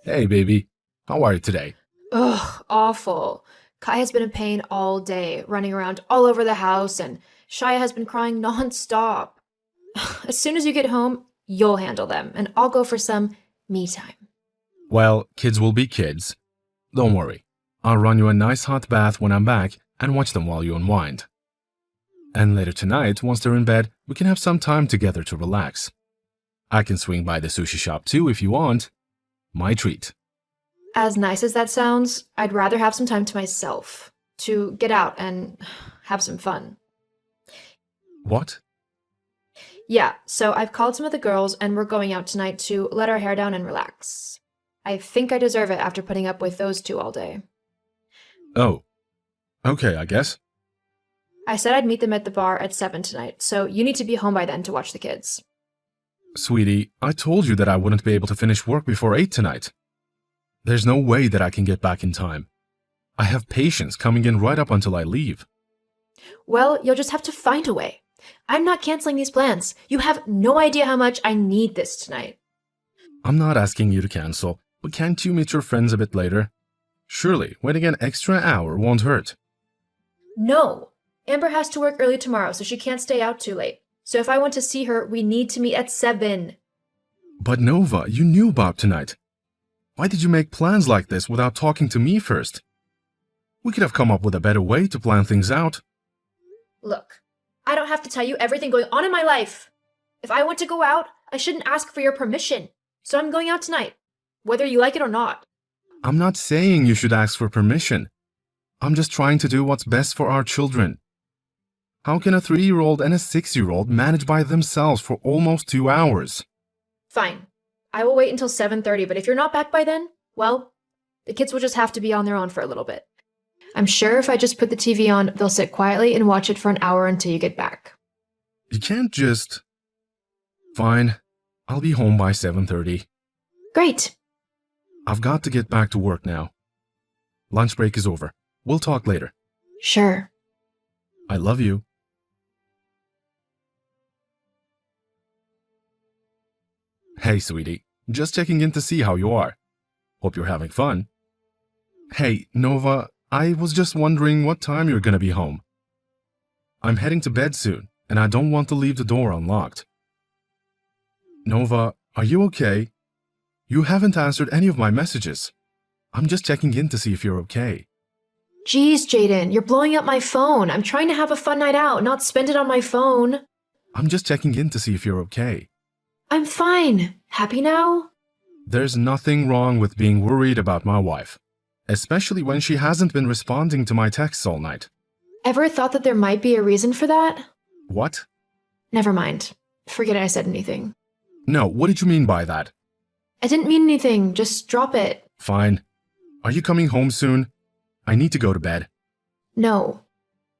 Hey, baby. How are you today? Ugh, awful. Kai has been in pain all day, running around all over the house, and Shia has been crying nonstop. As soon as you get home, you'll handle them, and I'll go for some me time. Well, kids will be kids. Don't worry. I'll run you a nice hot bath when I'm back and watch them while you unwind. And later tonight, once they're in bed, we can have some time together to relax. I can swing by the sushi shop too if you want. My treat. As nice as that sounds, I'd rather have some time to myself, to get out and have some fun. What? Yeah, so I've called some of the girls, and we're going out tonight to let our hair down and relax. I think I deserve it after putting up with those two all day. Oh, okay, I guess. I said I'd meet them at the bar at 7 tonight, so you need to be home by then to watch the kids. Sweetie, I told you that I wouldn't be able to finish work before 8 tonight. There's no way that I can get back in time. I have patients coming in right up until I leave. Well, you'll just have to find a way. I'm not canceling these plans. You have no idea how much I need this tonight. I'm not asking you to cancel, but can't you meet your friends a bit later? Surely, waiting an extra hour won't hurt. No! Amber has to work early tomorrow, so she can't stay out too late. So if I want to see her, we need to meet at 7. But Nova, you knew about tonight. Why did you make plans like this without talking to me first? We could have come up with a better way to plan things out. Look, I don't have to tell you everything going on in my life. If I want to go out, I shouldn't ask for your permission. So I'm going out tonight, whether you like it or not. I'm not saying you should ask for permission. I'm just trying to do what's best for our children. How can a 3-year-old and a 6-year-old manage by themselves for almost 2 hours? Fine. I will wait until 7:30, but if you're not back by then, well, the kids will just have to be on their own for a little bit. I'm sure if I just put the TV on, they'll sit quietly and watch it for an hour until you get back. You can't just... Fine. I'll be home by 7:30. Great. I've got to get back to work now. Lunch break is over. We'll talk later. Sure. I love you. Hey, sweetie. Just checking in to see how you are. Hope you're having fun. Hey, Nova, I was just wondering what time you're gonna be home. I'm heading to bed soon, and I don't want to leave the door unlocked. Nova, are you okay? You haven't answered any of my messages. I'm just checking in to see if you're okay. Geez, Jaden, you're blowing up my phone. I'm trying to have a fun night out, not spend it on my phone. I'm just checking in to see if you're okay. I'm fine. Happy now? There's nothing wrong with being worried about my wife, especially when she hasn't been responding to my texts all night. Ever thought that there might be a reason for that? What? Never mind. Forget I said anything. No, what did you mean by that? I didn't mean anything. Just drop it. Fine. Are you coming home soon? I need to go to bed. No.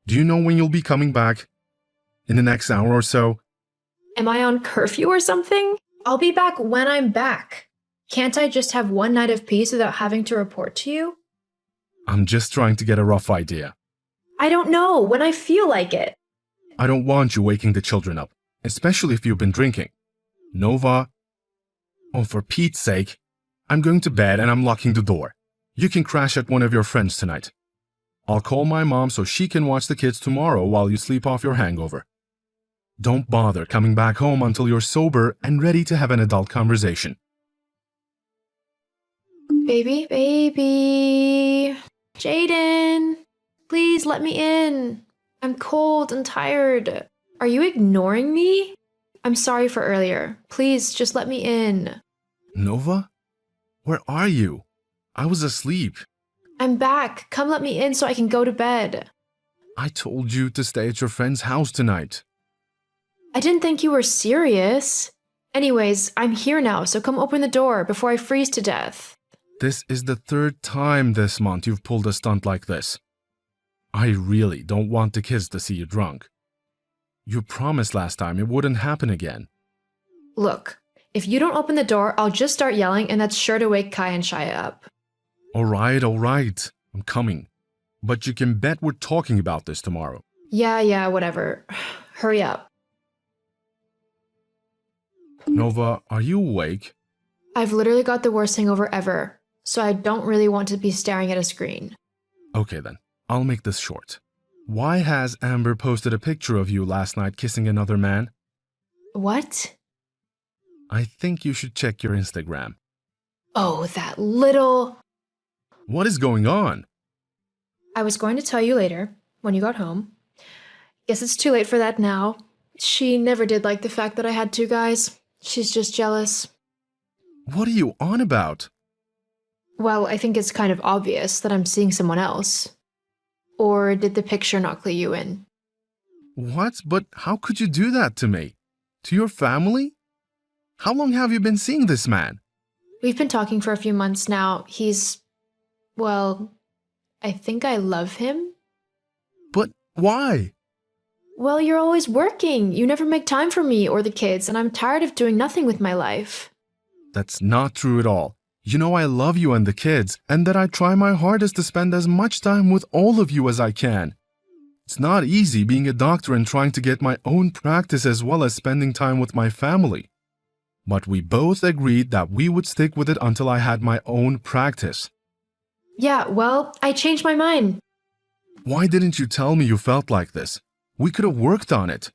Do you know when you'll be coming back? In the next hour or so? Am I on curfew or something? I'll be back when I'm back. Can't I just have one night of peace without having to report to you? I'm just trying to get a rough idea. I don't know, when I feel like it. I don't want you waking the children up, especially if you've been drinking. Nova? Oh, for Pete's sake. I'm going to bed and I'm locking the door. You can crash at one of your friends tonight. I'll call my mom so she can watch the kids tomorrow while you sleep off your hangover. Don't bother coming back home until you're sober and ready to have an adult conversation. Baby. Jaden, please let me in. I'm cold and tired. Are you ignoring me? I'm sorry for earlier. Please just let me in. Nova? Where are you? I was asleep. I'm back. Come let me in so I can go to bed. I told you to stay at your friend's house tonight. I didn't think you were serious. Anyways, I'm here now, so come open the door before I freeze to death. This is the 3rd time this month you've pulled a stunt like this. I really don't want the kids to see you drunk. You promised last time it wouldn't happen again. Look, if you don't open the door, I'll just start yelling, and that's sure to wake Kai and Shia up. All right. I'm coming. But you can bet we're talking about this tomorrow. Yeah, whatever. Hurry up. Nova, are you awake? I've literally got the worst hangover ever, so I don't really want to be staring at a screen. Okay then, I'll make this short. Why has Amber posted a picture of you last night kissing another man? What? I think you should check your Instagram. Oh, that little... What is going on? I was going to tell you later, when you got home. Guess it's too late for that now. She never did like the fact that I had two guys. She's just jealous. What are you on about? Well, I think it's kind of obvious that I'm seeing someone else. Or did the picture not clue you in? What? But how could you do that to me? To your family? How long have you been seeing this man? We've been talking for a few months now. Well, I think I love him. But why? Well, you're always working. You never make time for me or the kids, and I'm tired of doing nothing with my life. That's not true at all. You know I love you and the kids, and that I try my hardest to spend as much time with all of you as I can. It's not easy being a doctor and trying to get my own practice as well as spending time with my family. But we both agreed that we would stick with it until I had my own practice. Yeah, well, I changed my mind. Why didn't you tell me you felt like this? We could have worked on it.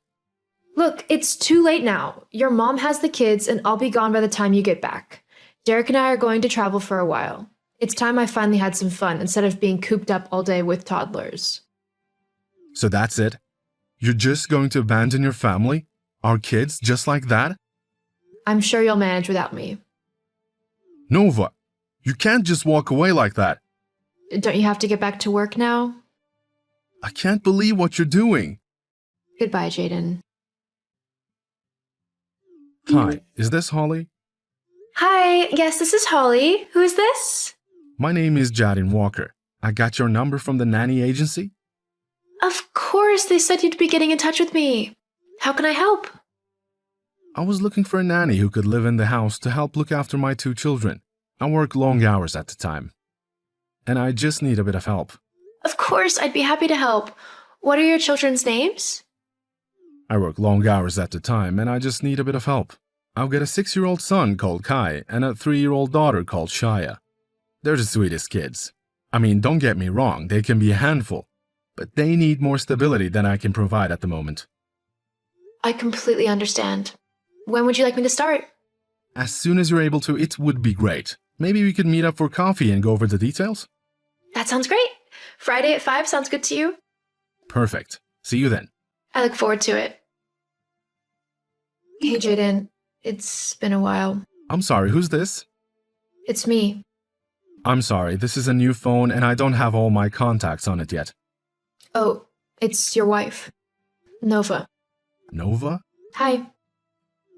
Look, it's too late now. Your mom has the kids, and I'll be gone by the time you get back. Derek and I are going to travel for a while. It's time I finally had some fun instead of being cooped up all day with toddlers. So that's it? You're just going to abandon your family? Our kids just like that? I'm sure you'll manage without me. Nova, you can't just walk away like that. Don't you have to get back to work now? I can't believe what you're doing. Goodbye, Jaden. Hi, is this Holly? Hi, yes, this is Holly. Who is this? My name is Jadin Walker. I got your number from the nanny agency. Of course, they said you'd be getting in touch with me. How can I help? I was looking for a nanny who could live in the house to help look after my two children. I work long hours at the time. And I just need a bit of help. Of course, I'd be happy to help. What are your children's names? I work long hours at the time and I just need a bit of help. I'll get a 6-year-old son called Kai and a 3-year-old daughter called Shaya. They're the sweetest kids. I mean, don't get me wrong, they can be a handful, but they need more stability than I can provide at the moment. I completely understand. When would you like me to start? As soon as you're able to, it would be great. Maybe we could meet up for coffee and go over the details? That sounds great. Friday at 5 sounds good to you? Perfect. See you then. I look forward to it. Hey, Jaden. It's been a while. I'm sorry, who's this? It's me. I'm sorry, this is a new phone and I don't have all my contacts on it yet. Oh, it's your wife. Nova. Nova? Hi.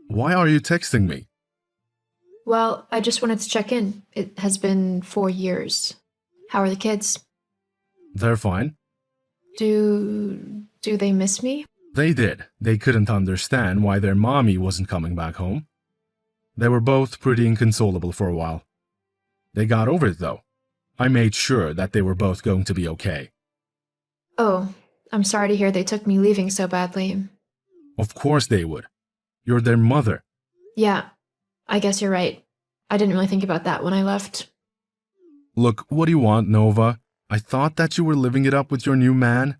Why are you texting me? Well, I just wanted to check in. It has been 4 years. How are the kids? They're fine. Do they miss me? They did. They couldn't understand why their mommy wasn't coming back home. They were both pretty inconsolable for a while. They got over it though. I made sure that they were both going to be okay. Oh, I'm sorry to hear they took me leaving so badly. Of course they would. You're their mother. Yeah, I guess you're right. I didn't really think about that when I left. Look, what do you want, Nova? I thought that you were living it up with your new man.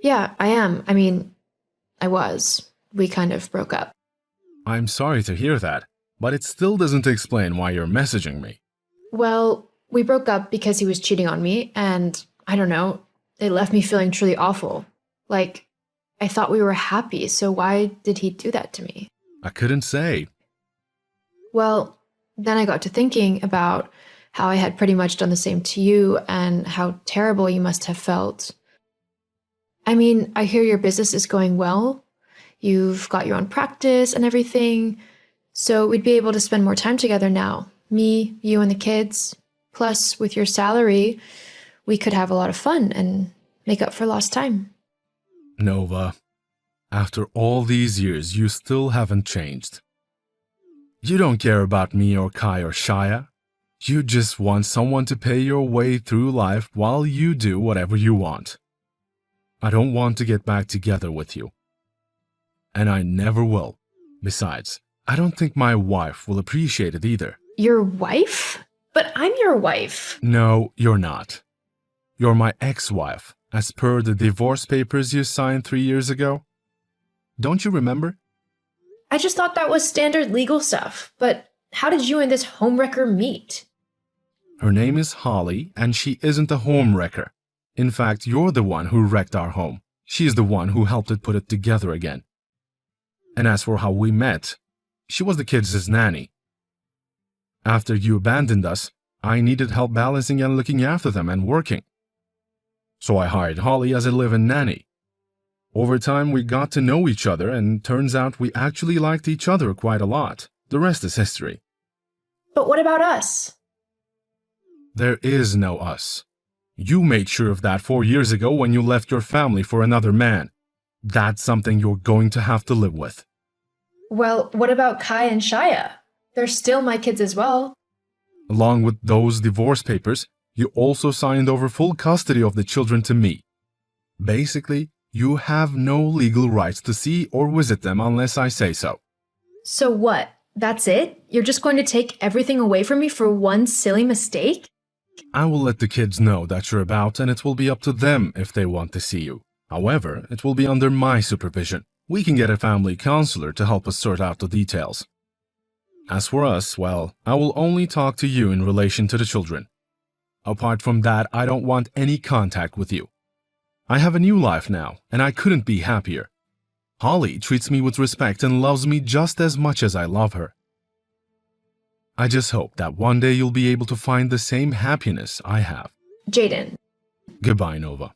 Yeah, I am. I mean, I was. We kind of broke up. I'm sorry to hear that, but it still doesn't explain why you're messaging me. Well, we broke up because he was cheating on me, and I don't know, it left me feeling truly awful. Like, I thought we were happy, so why did he do that to me? I couldn't say. Well, then I got to thinking about how I had pretty much done the same to you and how terrible you must have felt. I mean, I hear your business is going well. You've got your own practice and everything. So we'd be able to spend more time together now. Me, you, and the kids. Plus, with your salary, we could have a lot of fun and make up for lost time. Nova, after all these years, you still haven't changed. You don't care about me or Kai or Shaya. You just want someone to pay your way through life while you do whatever you want. I don't want to get back together with you. And I never will. Besides, I don't think my wife will appreciate it either. Your wife? But I'm your wife. No, you're not. You're my ex-wife, as per the divorce papers you signed 3 years ago. Don't you remember? I just thought that was standard legal stuff. But how did you and this homewrecker meet? Her name is Holly, and she isn't a homewrecker. In fact, you're the one who wrecked our home. She's the one who helped it put it together again. And as for how we met, she was the kids' nanny. After you abandoned us, I needed help balancing and looking after them and working. So I hired Holly as a live-in nanny. Over time, we got to know each other, and turns out we actually liked each other quite a lot. The rest is history. But what about us? There is no us. You made sure of that 4 years ago when you left your family for another man. That's something you're going to have to live with. Well, what about Kai and Shia? They're still my kids as well. Along with those divorce papers, you also signed over full custody of the children to me. Basically, you have no legal rights to see or visit them unless I say so. So what? That's it? You're just going to take everything away from me for one silly mistake? I will let the kids know that you're about, and it will be up to them if they want to see you. However, it will be under my supervision. We can get a family counselor to help us sort out the details. As for us, well, I will only talk to you in relation to the children. Apart from that, I don't want any contact with you. I have a new life now, and I couldn't be happier. Holly treats me with respect and loves me just as much as I love her. I just hope that one day you'll be able to find the same happiness I have. Jaden. Goodbye, Nova.